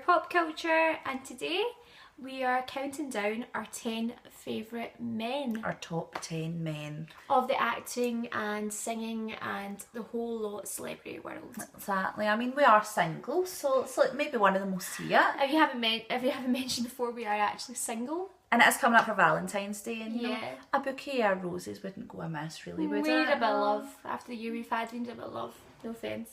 Pop Culture, and today we are counting down our 10 favourite men. Our top 10 men. Of the acting and singing and the whole lot celebrity world. Exactly. I mean, we are single, so it's like maybe one of them will see it. If you haven't mentioned before, we are actually single. And it is coming up for Valentine's Day, and you know, Yeah. a bouquet of roses wouldn't go amiss, really, would We it? need a bit of love. After the year we've had, we need a bit of love. No offence.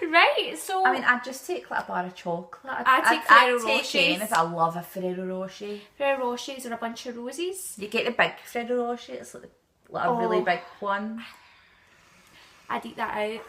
Right, so... I mean, I'd just take like a bar of chocolate. I'd take Ferrero Rochers. Anything. I love a Ferrero Rocher. Ferrero Rochers or a bunch of roses. You get the big Ferrero Rocher, it's like a really big one. I'd eat that out.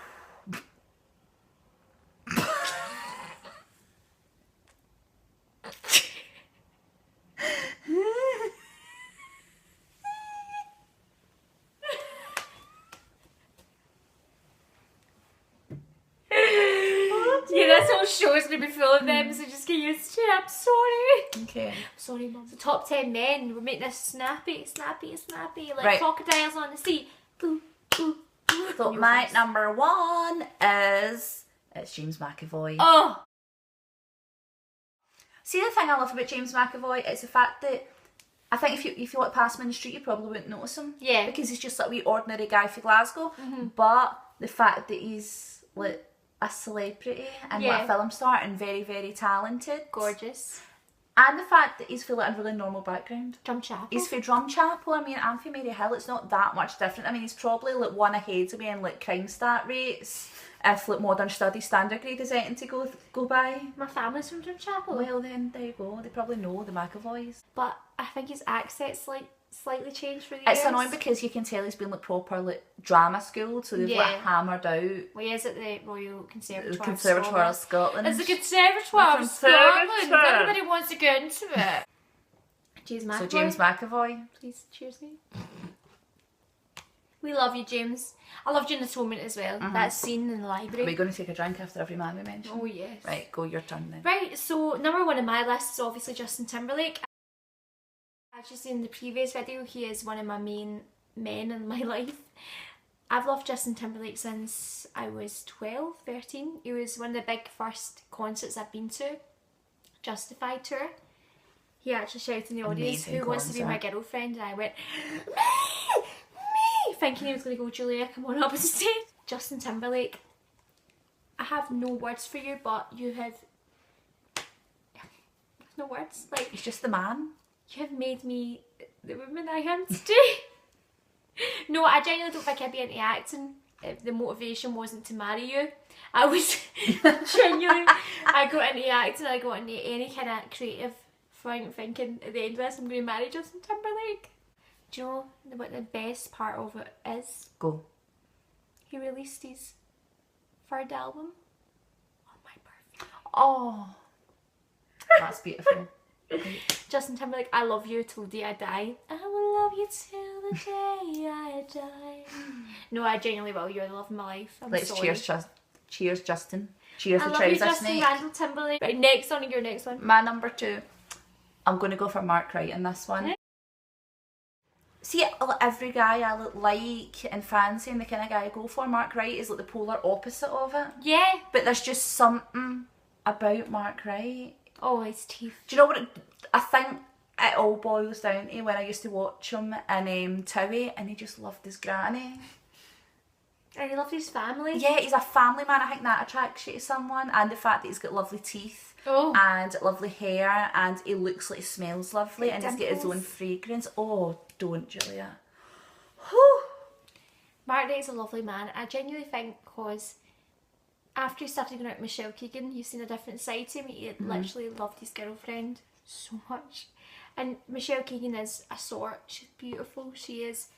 Yeah, this whole show is going to be full of them, so just get used to it. I'm sorry. Okay. I'm sorry, Mum. The top 10 men. We're making this snappy, like right. crocodiles on the sea. Boo, boo, boo. So my number one is... It's James McAvoy. Oh! See, the thing I love about James McAvoy is the fact that I think if you walk past him in the street, you probably wouldn't notice him. Yeah. Because he's just like a wee ordinary guy from Glasgow. Mm-hmm. But the fact that he's like a celebrity and like a film star and very, very talented. Gorgeous. And the fact that he's from like a really normal background. Drumchapel. He's from Drumchapel. I mean, I'm from Mary Hill. It's not that much different. I mean, he's probably like one ahead of me in like crime stat rates. If like modern studies standard grade is anything to go by. My family's from Drumchapel. Well then, there you go. They probably know the McAvoys. But I think his accent's like slightly changed for the years. It's annoying because you can tell he's been like proper like drama schooled, so they've like hammered out. Well, he is at the Royal Conservatoire, the Conservatoire of Scotland. It's the Conservatoire of Scotland. If everybody wants to go into it. James McAvoy. So James McAvoy. Please cheers me. We love you, James. I loved you in Atonement as well. That scene in the library. Are we going to take a drink after every man we mention? Oh yes. Right, go your turn then. Right, so number one on my list is obviously Justin Timberlake. As you seen in the previous video, he is one of my main men in my life. I've loved Justin Timberlake since I was 12, 13. He was one of the big first concerts I've been to. Justified tour. He actually shouted in the audience, Amazing "Who wants to be my girlfriend?" And I went, me! Thinking he was going to go, "Julia, come on up on stage." Justin Timberlake, I have no words for you, but you have no words. Like, He's just the man. you have made me the woman I am today. No, I genuinely don't think I'd be into acting if the motivation wasn't to marry you. I was genuinely, I got into acting, I got into any kind of creative thing thinking at the end of this I'm going to marry Justin Timberlake. Do you know what the best part of it is? Go. He released his third album on my birthday. Oh. That's beautiful. Justin Timberlake, I love you till the day I die. I will love you till the day I die. No, I genuinely will. You're the love of my life. I'm Let's sorry. cheers, Justin. Cheers, I the love you, trouser Justin snake. Randall Timberlake. Right, next on your next one. My number two. I'm going to go for Mark Wright in this one. Yeah. See, every guy I like and fancy and the kind of guy I go for, Mark Wright is like the polar opposite of it. Yeah. But there's just something about Mark Wright. Oh, his teeth. Do you know what I think it all boils down to when I used to watch him in Towie and he just loved his granny. And he loved his family. Yeah, he's a family man. I think that attracts you to someone, and the fact that he's got lovely teeth and lovely hair and he looks like he smells lovely and he's got his own fragrance. Oh, don't, Julia. Whew. Mark Wright's a lovely man. I genuinely think because after he started going out with Michelle Keegan, you've seen a different side to him. He literally loved his girlfriend so much. And Michelle Keegan is a sort. She's beautiful. She is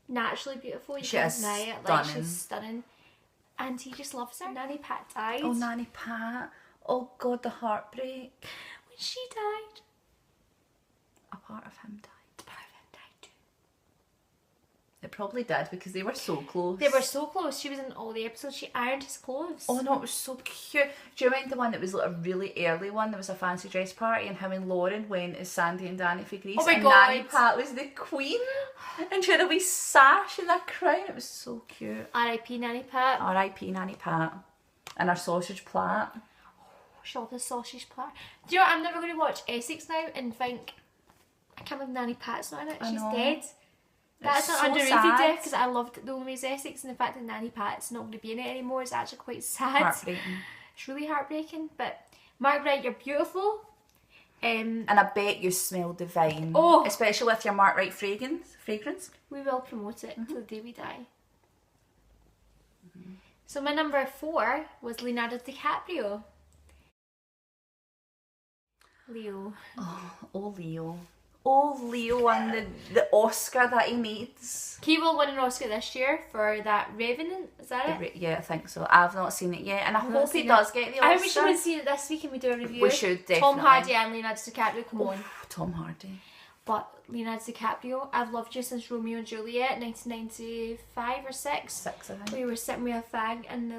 naturally beautiful. You can't deny it. Like, she's stunning. And he just loves her. Nanny Pat died. Oh, Nanny Pat. Oh God, the heartbreak. When she died, A part of him died. the part of him died too. It probably did because they were so close. They were so close. She was in all the episodes. She ironed his clothes. Oh no, it was so cute. Do you remember the one that was like a really early one? There was a fancy dress party and him and Lauren went as Sandy and Danny for Greece. Oh my and God. Nanny Pat was the queen. And she had a wee sash and a crown. It was so cute. R.I.P. Nanny Pat. R.I.P. Nanny Pat. And our sausage plat. She loved the sausage platter. Do you know what? I'm never going to watch Essex now and think, I can't believe Nanny Pat's not in it. She's dead. That's an so underrated sad. death because I loved The Only Way is Essex, and the fact that Nanny Pat's not going to be in it anymore is actually quite sad. Heartbreaking. It's really heartbreaking. But Margaret, you're beautiful. And I bet you smell divine. Oh. Especially with your Mark Wright fragrance. We will promote it till the day we die. So my number 4 was Leonardo DiCaprio. Leo. Oh, Leo. Oh, Leo and the Oscar that he needs. He will win an Oscar this year for that Revenant, is that it? Yeah, I think so. I've not seen it yet, and I hope he does get the Oscar. I hope we should have seen it this week and we do a review. We should, definitely. Tom Hardy and Leonardo DiCaprio, come on. Tom Hardy. But Leonardo DiCaprio, I've loved you since Romeo and Juliet, 1995 or 6. 6, I think. Where you were sitting with a fag in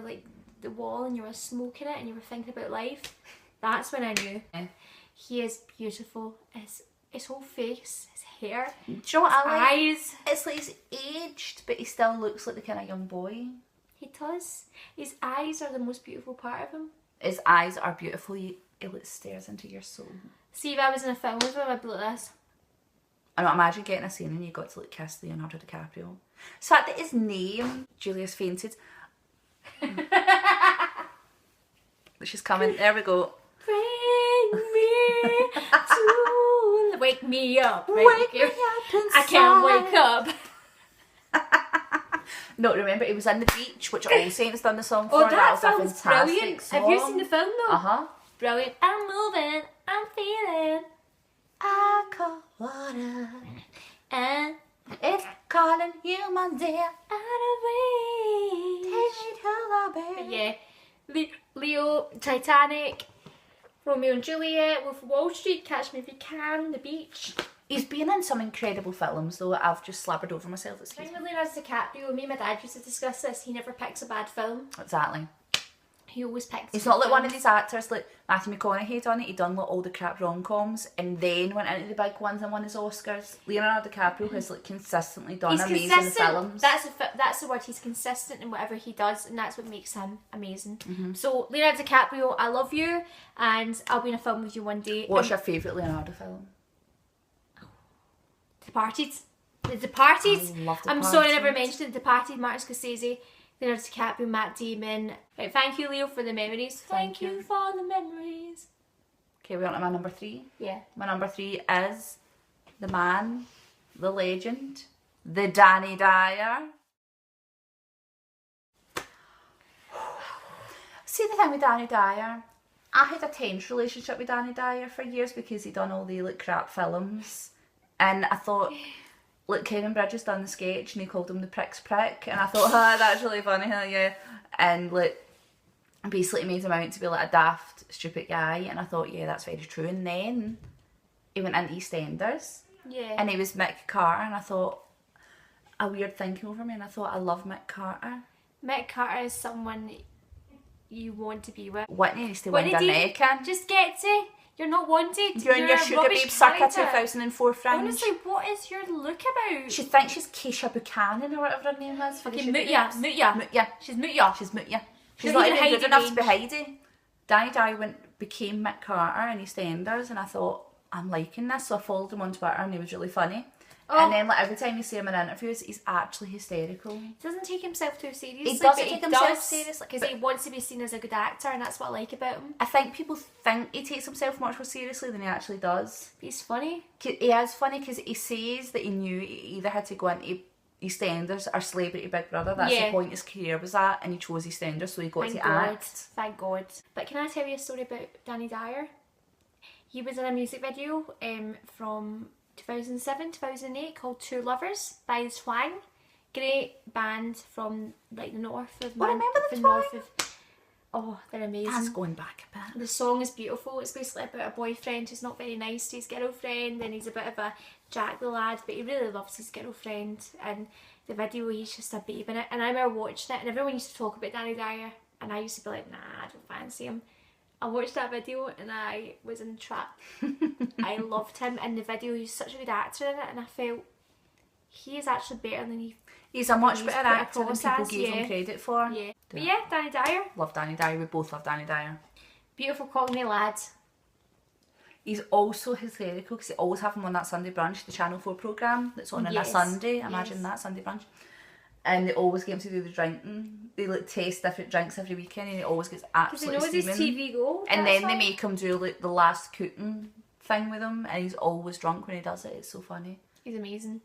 the wall and you were smoking it and you were thinking about life. That's when I knew. Yeah. He is beautiful. His whole face, his hair, Do you know what I like? eyes. It's like he's aged, but he still looks like the kind of young boy. He does. His eyes are the most beautiful part of him. His eyes are beautiful. He like stares into your soul. See, if I was in a film with him, I'd be like this. I don't imagine getting a scene and you got to like kiss Leonardo DiCaprio. So that his name, Julia's fainted. She's coming. There we go. Bring me to wake me up. Wake me up inside. I can't wake up. No, remember it was in the beach, which All Saints done the song for. Oh, that was a sounds fantastic brilliant. song. Have you seen the film though? Uh-huh. Brilliant. I'm moving. I'm feeling. I call water, And it's calling you, my dear. out of reach. Take me to the But bay. yeah, Leo, Titanic, Romeo and Juliet, Wolf of Wall Street, Catch Me If You Can, The Beach. He's been in some incredible films, though. I've just slabbered over myself. I think with Leonardo DiCaprio, me and my dad used to discuss this. He never picks a bad film. Exactly. He always picks. He's not like one of these actors like Matthew McConaughey done it. He done like all the crap rom-coms and then went into the big ones and won his Oscars. Leonardo DiCaprio has like consistently done He's amazing consistent. films. That's the word. He's consistent in whatever he does, and that's what makes him amazing. So Leonardo DiCaprio, I love you, and I'll be in a film with you one day. What's your favourite Leonardo film? Departed. The Departed. I love I'm sorry I never Departed. mentioned it. Departed, Martin Scorsese, Leonardo DiCaprio, Matt Damon. Right, thank you, Leo, for the memories. Thank you for the memories. Okay, we're on to my number 3. Yeah. My number 3 is the man, the legend, the Danny Dyer. See the thing with Danny Dyer? I had a tense relationship with Danny Dyer for years because he'd done all the like crap films. And I thought, like Kevin Bridges done the sketch and he called him the Prick's Prick. And I thought, that's really funny, hell yeah. And like, basically made him out to be like a daft, stupid guy. And I thought, yeah, that's very true. And then he went into EastEnders. Yeah. And he was Mick Carter. And I thought, a weird thing came over me. And I thought, I love Mick Carter. Mick Carter is someone you want to be with. Whitney needs to win What did he Jamaican. just get to? You're not wanted. You're in your a Sugar rubbish Babe Sucker character. 2004 fringe. Honestly, what is your look about? She thinks she's Keisha Buchanan or whatever her name is. Fucking Mutya. She's Mutya. She's Mutya. She's Not not even even good Heidi enough to be Range. Heidi. Danny Dyer became Mick Carter in EastEnders and I thought, I'm liking this. So I followed him on Twitter and he was really funny. Oh. And then like every time you see him in interviews, he's actually hysterical. He doesn't take himself too seriously. He doesn't but take himself does, seriously, because but- he wants to be seen as a good actor, and that's what I like about him. I think people think he takes himself much more seriously than he actually does. But he's funny. He is funny because he says that he knew he either had to go into EastEnders or Celebrity Big Brother. That's Yeah. the point his career was at, and he chose EastEnders, so he got Thank to God. act. Thank God. But can I tell you a story about Danny Dyer? He was in a music video from 2007, 2008 called Two Lovers by the Twang. Great band from like the north of I remember the the Twang. north of. Oh, they're amazing. That's going back a bit. The song is beautiful. It's basically about a boyfriend who's not very nice to his girlfriend, and he's a bit of a Jack the lad, but he really loves his girlfriend. And the video, he's just a babe in it. And I remember watching it, and everyone used to talk about Danny Dyer, and I used to be like, nah, I don't fancy him. I watched that video and I was in the trap. I loved him in the video. He was such a good actor in it, and I felt he is actually better than he's a much better put actor than people gave him credit for. Yeah. But yeah, Danny Dyer. Love Danny Dyer. We both love Danny Dyer. Beautiful Cockney lad. He's also hysterical because they always have him on that Sunday brunch, the Channel 4 programme that's on a Sunday. Imagine that, Sunday brunch. And they always get him to do the drinking. They like taste different drinks every weekend, and he always gets absolutely steaming. Because he knows his TV gold. And then they make him do the last cooking thing with him, and he's always drunk when he does it. It's so funny. He's amazing.